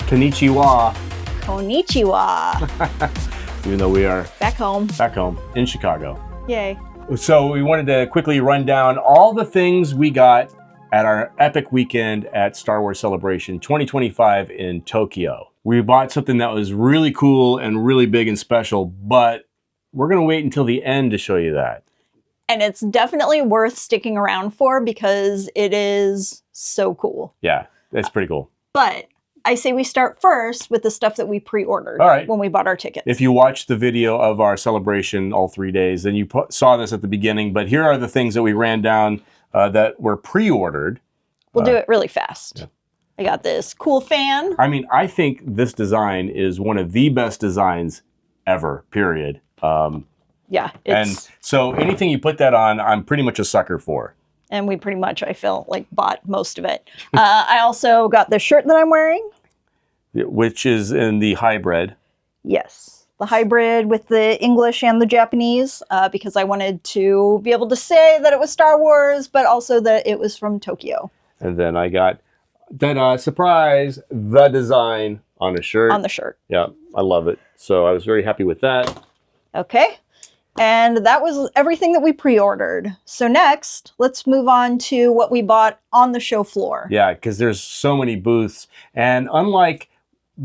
Konnichiwa. Konnichiwa. Even though we are Back home in Chicago. Yay. So we wanted to quickly run down all the things we got at our epic weekend at Star Wars Celebration 2025 in Tokyo. We bought something that was really cool and really big and special, but we're going to wait until the end to show you that. And it's definitely worth sticking around for because it is so cool. Yeah, that's pretty cool. But I say we start first with the stuff that we pre-ordered when we bought our tickets. If you watched the video of our celebration all 3 days, then you saw this at the beginning. But here are the things that we ran down that were pre-ordered. We'll do it really fast. Yeah. I got this cool fan. I mean, I think this design is one of the best designs ever, period. Yeah. And so anything you put that on, I'm pretty much a sucker for. And we pretty much, I feel like, bought most of it. I also got the shirt that I'm wearing. Which is in the hybrid. Yes. The hybrid with the English and the Japanese, because I wanted to be able to say that it was Star Wars, but also that it was from Tokyo. And then I got that surprise, the design on a shirt. On the shirt. Yeah, I love it. So I was very happy with that. Okay. And that was everything that we pre-ordered. So next, let's move on to what we bought on the show floor. Yeah, because there's so many booths. And unlike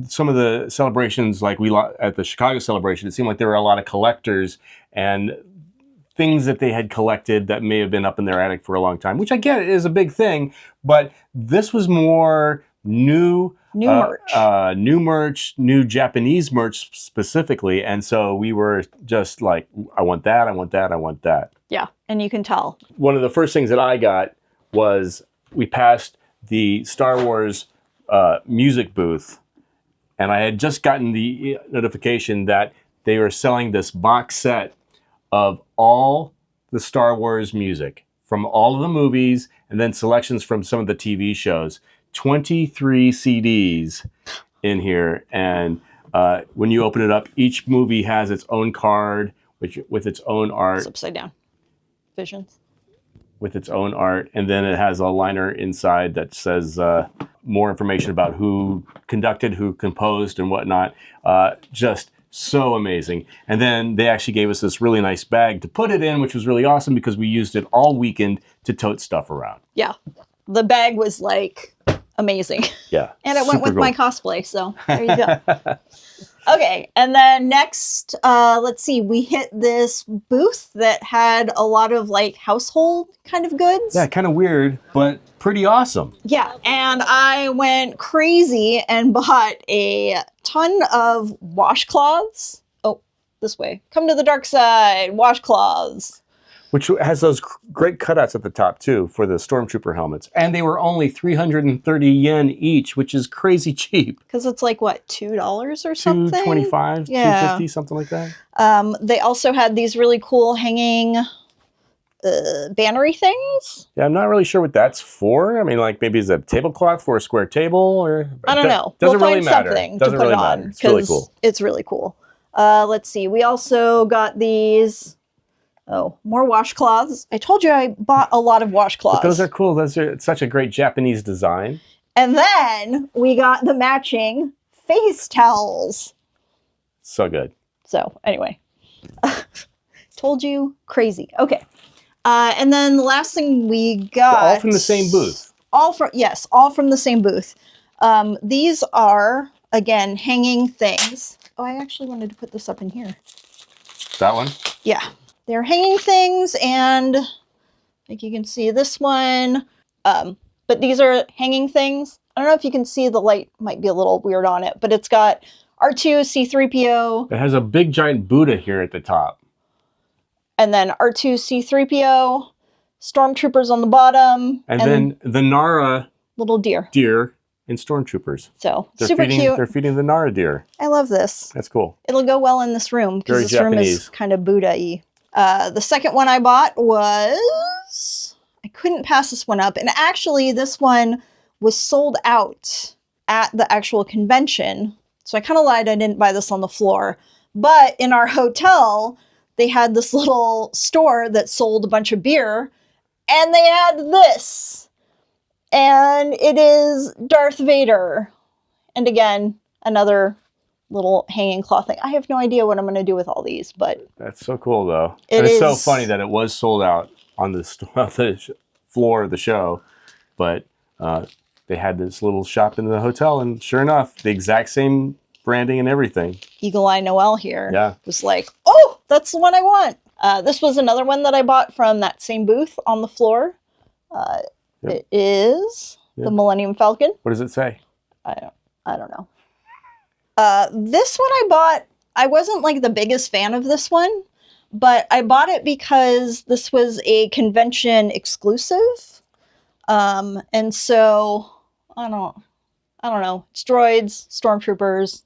some of the celebrations like we at the Chicago celebration, it seemed like there were a lot of collectors and things that they had collected that may have been up in their attic for a long time, which I get is a big thing, but this was more new merch, new Japanese merch specifically, and so we were just like, I want that, I want that, I want that. Yeah, and you can tell. One of the first things that I got was we passed the Star Wars music booth, and I had just gotten the notification that they were selling this box set of all the Star Wars music from all of the movies and then selections from some of the TV shows. 23 CDs in here. And when you open it up, each movie has its own card with its own art. It's upside down. Visions. With its own art. And then it has a liner inside that says more information about who conducted, who composed, and whatnot. Just so amazing. And then they actually gave us this really nice bag to put it in, which was really awesome because we used it all weekend to tote stuff around. Yeah. The bag was like amazing. Yeah. And it went with my cosplay, so there you go. Okay, and then next, let's see, we hit this booth that had a lot of like household kind of goods. Yeah, kind of weird, but pretty awesome. Yeah, and I went crazy and bought a ton of washcloths. Oh, this way. Come to the dark side, washcloths. Which has those great cutouts at the top, too, for the Stormtrooper helmets. And they were only 330 yen each, which is crazy cheap. Because it's like, what, $2 or something? $2.25, yeah. $2.50, something like that. They also had these really cool hanging bannery things. Yeah, I'm not really sure what that's for. I mean, like, maybe is it a tablecloth for a square table? Or I don't know. Doesn't we'll really find matter. Something Doesn't to put really it on, matter. It's really cool. It's really cool. Let's see. We also got these... Oh, more washcloths. I told you I bought a lot of washcloths. But those are cool. It's such a great Japanese design. And then we got the matching face towels. So good. So anyway, told you, crazy. Okay. And then the last thing we got. All from the same booth. All from the same booth. These are, again, hanging things. Oh, I actually wanted to put this up in here. That one? Yeah. They're hanging things, and like you can see this one. But these are hanging things. I don't know if you can see, the light might be a little weird on it, but it's got R2, C3PO. It has a big giant Buddha here at the top. And then R2, C3PO, Stormtroopers on the bottom. And then the Nara little deer. And Stormtroopers. So, super cute. They're feeding the Nara deer. I love this. That's cool. It'll go well in this room, because this room is kind of Buddha-y. The second one I bought was... I couldn't pass this one up. And actually, this one was sold out at the actual convention. So I kind of lied, I didn't buy this on the floor. But in our hotel, they had this little store that sold a bunch of beer. And they had this. And it is Darth Vader. And again, another little hanging cloth thing. I have no idea what I'm going to do with all these, but that's so cool though. It's so funny that it was sold out on the floor of the show, but they had this little shop in the hotel, and sure enough, the exact same branding and everything. Eagle Eye Noel here. Yeah. Was like, oh, that's the one I want. This was another one that I bought from that same booth on the floor. It is the Millennium Falcon. What does it say? I don't know. This one I bought, I wasn't like the biggest fan of this one, but I bought it because this was a convention exclusive. And so, I don't know. It's droids, stormtroopers,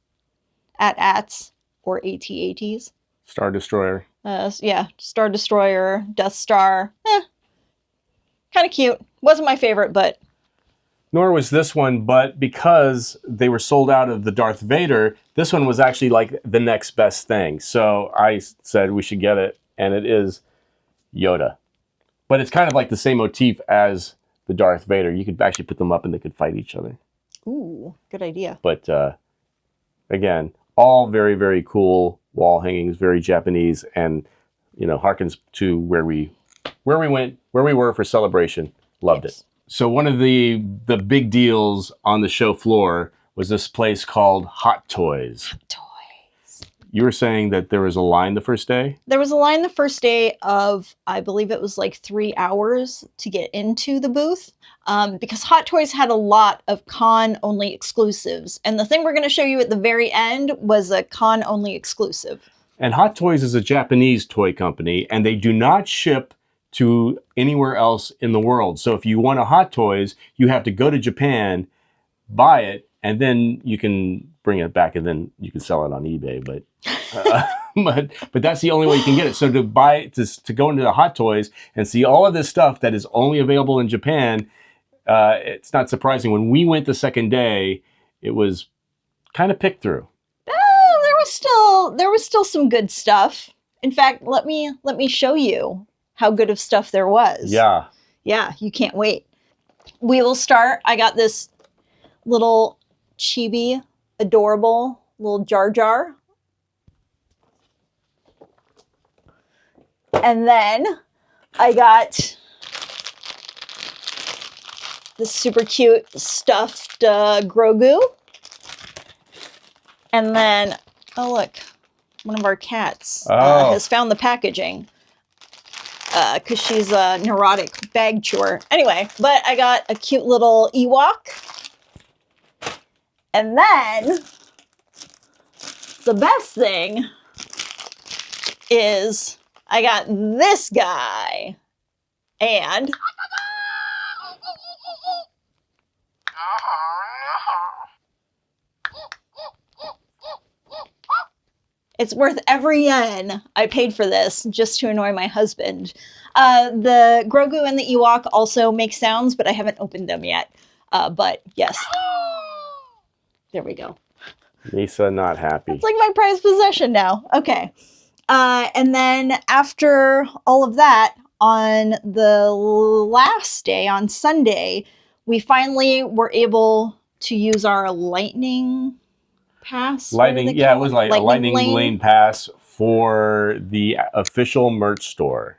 AT-ATs, or AT-ATs. Star Destroyer. Yeah, Star Destroyer, Death Star. Kind of cute. Wasn't my favorite, but... Nor was this one, but because they were sold out of the Darth Vader, this one was actually like the next best thing. So I said we should get it, and it is Yoda. But it's kind of like the same motif as the Darth Vader. You could actually put them up and they could fight each other. Ooh, good idea. But again, all very, very cool wall hangings, very Japanese, and harkens to where we were for Celebration. Loved it. So one of the big deals on the show floor was this place called Hot Toys. Hot Toys. You were saying that there was a line the first day? There was a line the first day of, I believe it was like 3 hours to get into the booth. Because Hot Toys had a lot of con-only exclusives. And the thing we're going to show you at the very end was a con-only exclusive. And Hot Toys is a Japanese toy company, and they do not ship to anywhere else in the world. So if you want a Hot Toys, you have to go to Japan, buy it, and then you can bring it back, and then you can sell it on eBay. But that's the only way you can get it. So to go into the Hot Toys and see all of this stuff that is only available in Japan, it's not surprising. When we went the second day, it was kind of picked through. There was still some good stuff. In fact, let me show you how good of stuff there was. Yeah. Yeah, you can't wait. We will start. I got this little chibi, adorable little Jar Jar. And then I got this super cute stuffed Grogu. And then, oh look, one of our cats has found the packaging. Because she's a neurotic bag chewer. Anyway, but I got a cute little Ewok. And then, the best thing is I got this guy. And... it's worth every yen I paid for this just to annoy my husband. The Grogu and the Ewok also make sounds, but I haven't opened them yet. But yes. There we go. Lisa not happy. It's like my prized possession now. Okay. And then after all of that, on the last day, on Sunday, we finally were able to use our lightning pass. It was like a lightning lane pass for the official merch store.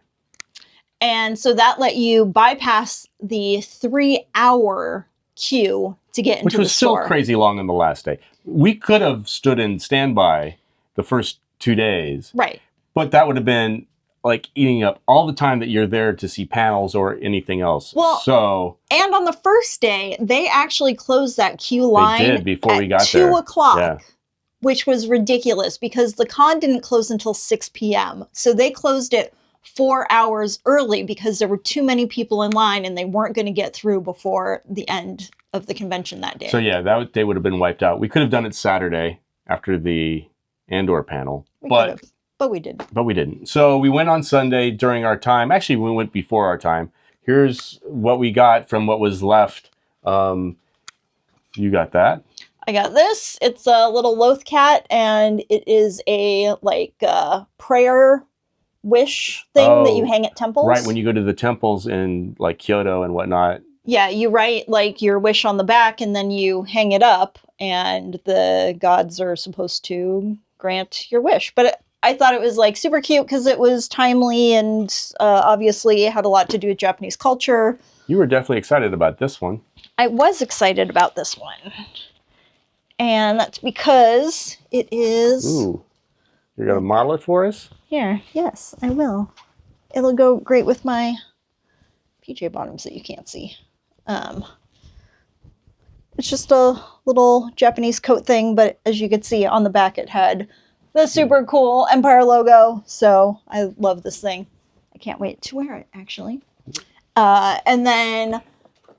And so that let you bypass the 3-hour queue to get into the store. Which was still crazy long on the last day. We could have stood in standby the first 2 days. Right. But that would have been like eating up all the time that you're there to see panels or anything else. Well, and on the first day, they actually closed that queue line they did before we got there. 2 o'clock. Yeah. Which was ridiculous because the con didn't close until 6 p.m. So they closed it 4 hours early because there were too many people in line and they weren't going to get through before the end of the convention that day. So yeah, that day would have been wiped out. We could have done it Saturday after the Andor panel, but we didn't. But we didn't. So we went on Sunday during our time. Actually, we went before our time. Here's what we got from what was left. You got that? I got this. It's a little loth cat, and it is a prayer wish thing that you hang at temples. Right, when you go to the temples in like Kyoto and whatnot, Yeah, you write like your wish on the back and then you hang it up and the gods are supposed to grant your wish. But I thought it was like super cute because it was timely and obviously it had a lot to do with Japanese culture. You were definitely excited about this one. I was excited about this one. And that's because it is... Ooh, you're going to model it for us? Here, yes, I will. It'll go great with my PJ bottoms that you can't see. It's just a little Japanese coat thing, but as you can see on the back, it had the super cool Empire logo. So I love this thing. I can't wait to wear it, actually. And then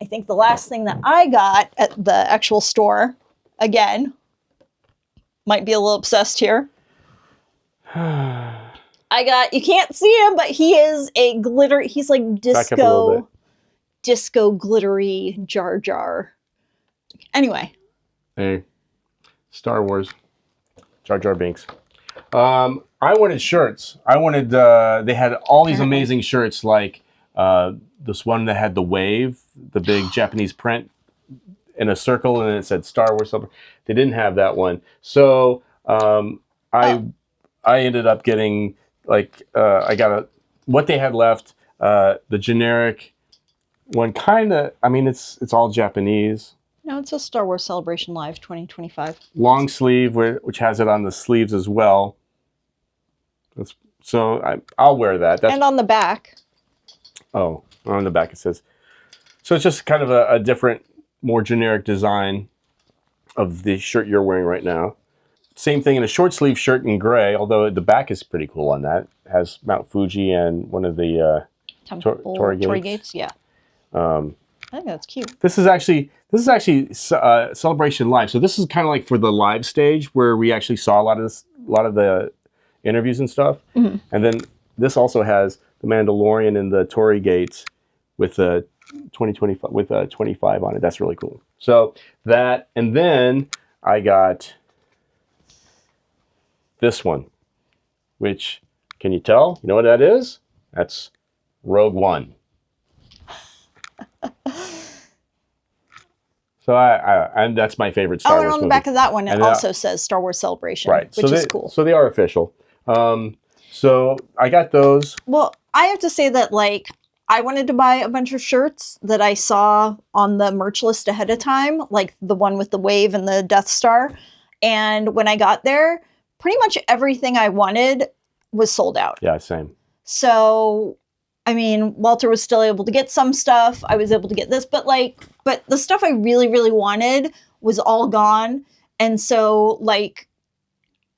I think the last thing that I got at the actual store, again, might be a little obsessed here. I got, you can't see him, but he is a glitter, he's like disco glittery Jar Jar. Anyway. Hey, Star Wars, Jar Jar Binks. I wanted shirts. I wanted, they had all these amazing shirts, like this one that had the wave, the big Japanese print in a circle, and it said Star Wars. They didn't have that one. So I ended up getting, like, I got what they had left, the generic one, kind of, I mean, it's all Japanese. No, it's a Star Wars Celebration Live 2025. Long sleeve, which has it on the sleeves as well. So I'll wear that. And on the back. Oh, on the back it says. So it's just kind of a different, more generic design of the shirt you're wearing right now. Same thing in a short sleeve shirt in gray, although the back is pretty cool on that. It has Mount Fuji and one of the Torii Gates. Yeah. I think that's cute. This is actually Celebration Live. So this is kind of like for the live stage where we actually saw a lot of the interviews and stuff. Mm-hmm. And then this also has the Mandalorian and the Torii Gates with the 2025 with 25 on it. That's really cool. So that, and then I got this one, which, can you tell? You know what that is? That's Rogue One. So and that's my favorite Star Wars movie. And on the back of that one, it also says Star Wars Celebration, right? Which is cool. So they are official. So I got those. Well, I have to say that, like, I wanted to buy a bunch of shirts that I saw on the merch list ahead of time, like the one with the wave and the Death Star. And when I got there, pretty much everything I wanted was sold out. Yeah, same. So, I mean, Walter was still able to get some stuff. I was able to get this, but the stuff I really, really wanted was all gone. And so, like,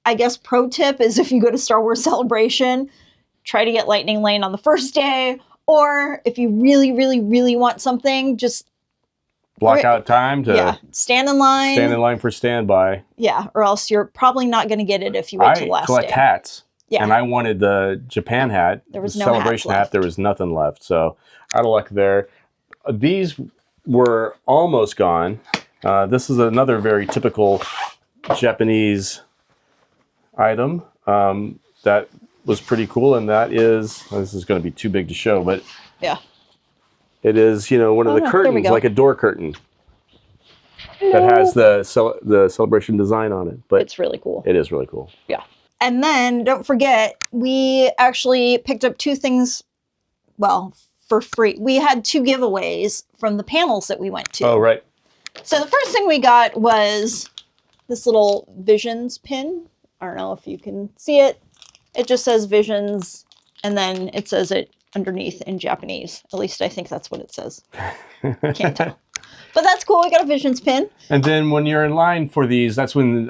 I guess pro tip is if you go to Star Wars Celebration, try to get Lightning Lane on the first day. Or if you really, really, really want something, just block out time to stand in line. Stand in line for standby. Yeah, or else you're probably not going to get it if you wait till the last day. I collect hats. Yeah. And I wanted the Japan hat. There was no Celebration hat. There was nothing left. So out of luck there. These were almost gone. This is another very typical Japanese item that was pretty cool. And that is, this is going to be too big to show, but yeah, it is, one of the curtains, like a door curtain. That has the Celebration design on it. But it's really cool. It is really cool. Yeah. And then, don't forget, we actually picked up two things, well, for free. We had 2 giveaways from the panels that we went to. Oh, right. So the first thing we got was this little Visions pin. I don't know if you can see it. It just says Visions, and then it says it underneath in Japanese. At least I think that's what it says. Can't tell. But that's cool. We got a Visions pin. And then when you're in line for these, that's when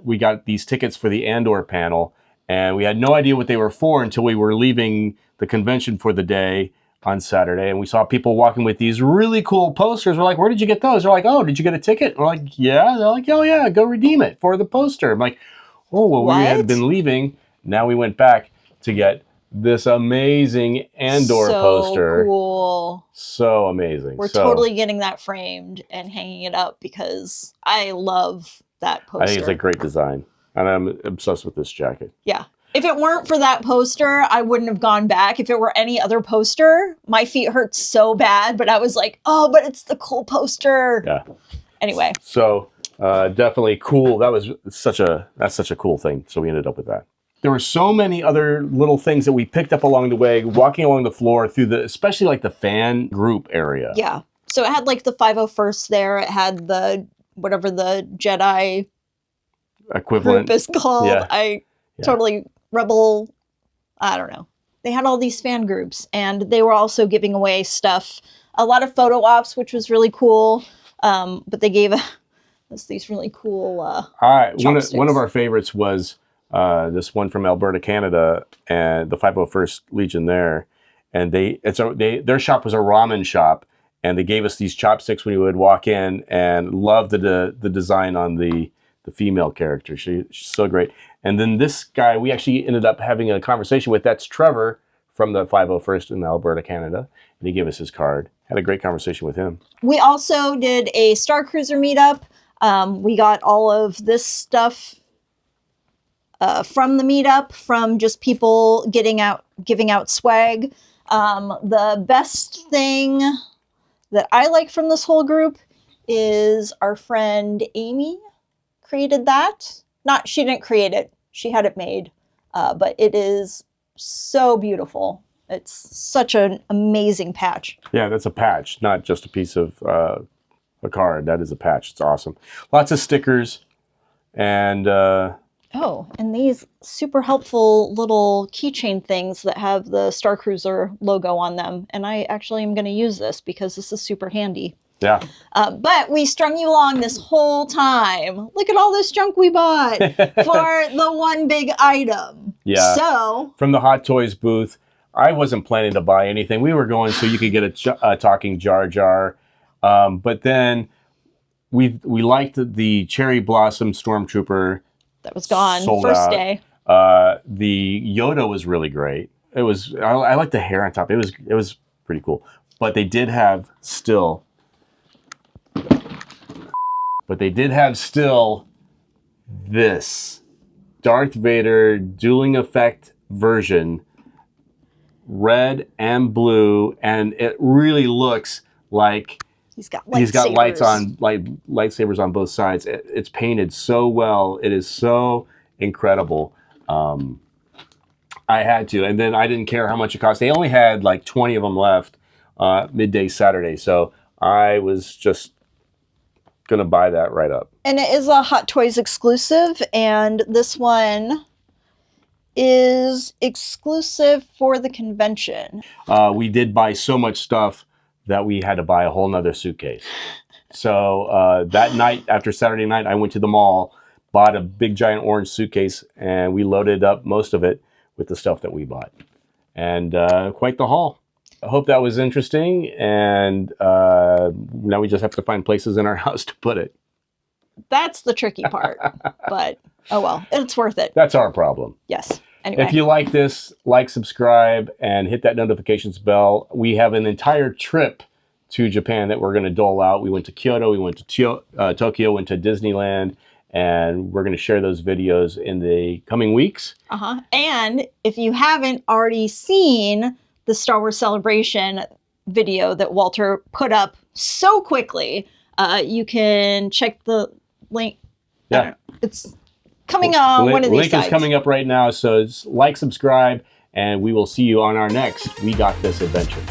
we got these tickets for the Andor panel. And we had no idea what they were for until we were leaving the convention for the day on Saturday. And we saw people walking with these really cool posters. We're like, where did you get those? They're like, oh, did you get a ticket? We're like, yeah. They're like, oh, yeah, go redeem it for the poster. I'm like, oh, well, we had been leaving. Now we went back to get this amazing Andor poster. So cool. So amazing. We're totally getting that framed and hanging it up because I love that poster. I think it's a great design. And I'm obsessed with this jacket. Yeah. If it weren't for that poster, I wouldn't have gone back. If it were any other poster, my feet hurt so bad, but I was like, oh, but it's the cool poster. Yeah. Anyway. So definitely cool. That's such a cool thing. So we ended up with that. There were so many other little things that we picked up along the way, walking along the floor through especially like the fan group area. Yeah. So it had like the 501st there. It had whatever the Jedi equivalent group is called. Yeah. Totally Rebel. I don't know. They had all these fan groups, and they were also giving away stuff. A lot of photo ops, which was really cool. But they gave us these really cool. One of our favorites was this one from Alberta, Canada, and the 501st Legion there, and their shop was a ramen shop, and they gave us these chopsticks when we would walk in, and loved the design on the female character. She's so great. And then this guy, we actually ended up having a conversation with. That's Trevor from the 501st in Alberta, Canada, and he gave us his card. Had a great conversation with him. We also did a Star Cruiser meetup. We got all of this stuff from the meetup, from just people giving out swag. The best thing that I like from this whole group is our friend Amy created that. She didn't create it. She had it made. But it is so beautiful. It's such an amazing patch. Yeah, that's a patch, not just a piece of a card. That is a patch. It's awesome. Lots of stickers. And and these super helpful little keychain things that have the Star Cruiser logo on them. And I actually am going to use this because this is super handy. Yeah. But we strung you along this whole time. Look at all this junk we bought for the one big item. Yeah. So from the Hot Toys booth, I wasn't planning to buy anything. We were going so you could get a talking Jar Jar. But then we liked the Cherry Blossom Stormtrooper. That was gone first day. The Yoda was really great. I liked the hair on top. It was pretty cool. But they did have still this Darth Vader dueling effect version, red and blue, and it really looks like he's got lightsabers on both sides. It's painted so well. It is so incredible. I had to, and then I didn't care how much it cost. They only had like 20 of them left midday Saturday, so I was just gonna buy that right up. And it is a Hot Toys exclusive, and this one is exclusive for the convention. We did buy so much stuff that we had to buy a whole nother suitcase. So that night, after Saturday night, I went to the mall, bought a big giant orange suitcase, and we loaded up most of it with the stuff that we bought. And quite the haul. I hope that was interesting, and now we just have to find places in our house to put it. That's the tricky part, but oh well, it's worth it. That's our problem. Yes. Anyway. If you like this, subscribe, and hit that notifications bell. We have an entire trip to Japan that we're going to dole out. We went to Kyoto, we went to Tokyo, went to Disneyland, and we're going to share those videos in the coming weeks. And if you haven't already seen the Star Wars Celebration video that Walter put up so quickly, you can check the link. Yeah. It's coming on one of these sites. Link is coming up right now, so subscribe, and we will see you on our next We Got This adventure.